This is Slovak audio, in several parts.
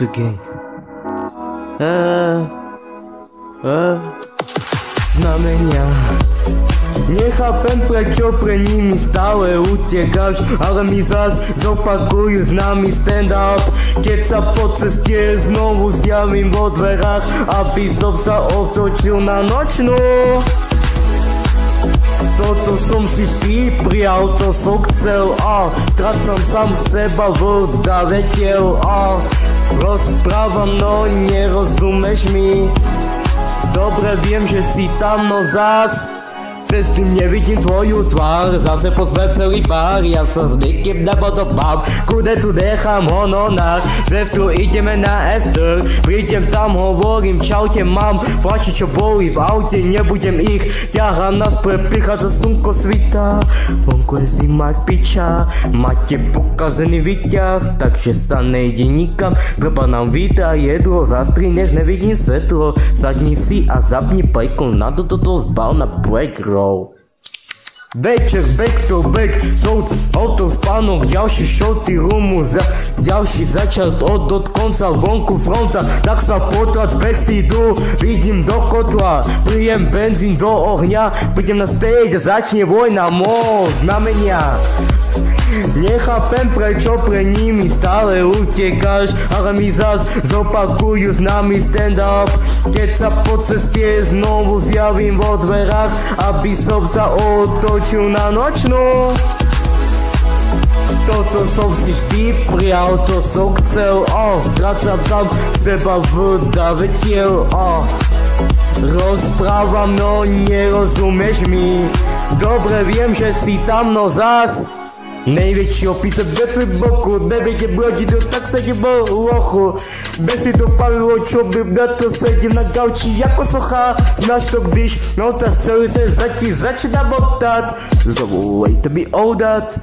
to gang. Znamenia. Nechápem, prečo pre nimi stále utekáš, ale mi zas zopakujú známy stand-up. Keď sa po ceste znovu zjavím vo dverách, aby som sa otočil na nočnú. Toto som si vždy prijal, to som chcel, strácam sám seba v davetiel, rozprávam, no nerozumeš mi. Dobre viem, že si tam, no zás cez tým nevidím tvoju tvár, zase pozve celý pár, ja sa s nikým nepodobám, kude tu nechám honorár, z F-tu ideme na after, prídem tam, hovorím čaute, mám flači, čo boli v aute, nebudem ich ťahať nás prichádza slnko svita, vonku je zima piča, máte pokazený výťah, takže sa nejde nikam, treba nám vydá jedlo, zastri, nech nevidím svetlo, sadni si a zapni plejku, na toto zbal na break roll. Večer back to back, show auto spánok, ďalší šoty rumu, ďalší začal od konca vonku fronta, tak sa potrať z backstreetu, vidím do kotla, prijem benzín do ohňa, prídem na stage a začne vojna, znamenia. Nechápem, prečo pre nimi stále utekáš, ale mi zas zopakujú známy stand-up. Keď sa po ceste znovu zjavím vo dverách, aby som sa otočil na nočnú. Toto som si vždy prijal, to som chcel, strácam sám seba v davetiel, rozprávam, no nerozumeš mi. Dobre viem, že si tam, no zas největší opice ve boku, nevědě brodit, tak sedím v lochu. Bez si to pavilo, čo by na to sedím na gauči jako socha. Znáš to, když nota celý se začíná motat. Zavolejte mi oudat.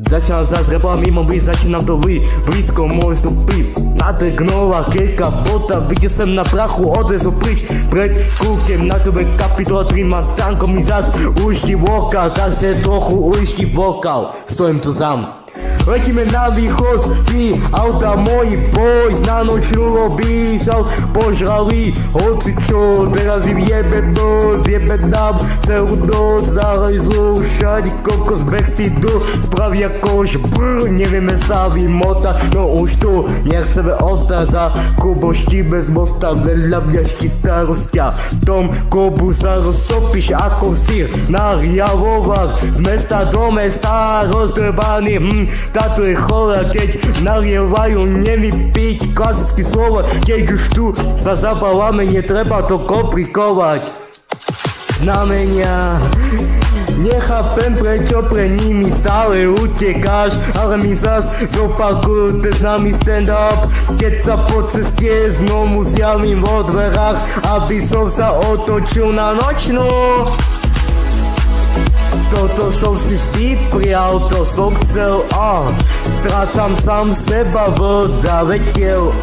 Začal zás repa mimo by, začínám to blízko, môj vstupy natrhnula kejka bota, videl som na prachu, odvezol pryč, pred kúkem na tebe kapitola 3 má tanko mi zás uličný vokál, tak sa trochu uličný vokál, stojím tu sám. Letíme na východ, ty auta moji boj, na nočnú lobby sa požrali, hoci čo, teraz im jebe nám celú noc, zahajzlu všade kokos backstreetu, spravia kož, nevieme sa vymotať, no už tu nechceme ostať za kubošti bez mosta, vedľa mňa starostia, tom kobu sa roztopíš ako sír na riavovách, z mesta do mesta rozdrbaný, táto je chora, keď nalievajú nevypiť klasické slovo, keď už tu sa zabávame, netreba to komplikovať. Znamenia. Nechápem, prečo pre nimi stále utekáš, ale mi zas zopakujú ten známy stand-up. Keď sa po ceste znovu zjavím vo dverách, aby som sa otočil na nočnú. Toto som si vždy prijal, to som chcel, strácam sám seba v davetiel,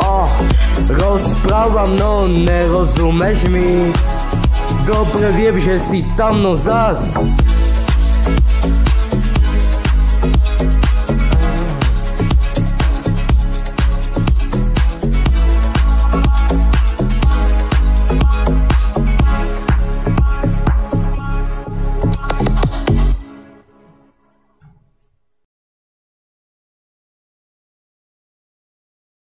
rozprávam, no nerozumeš mi. Dobre viem, že si tam, no zas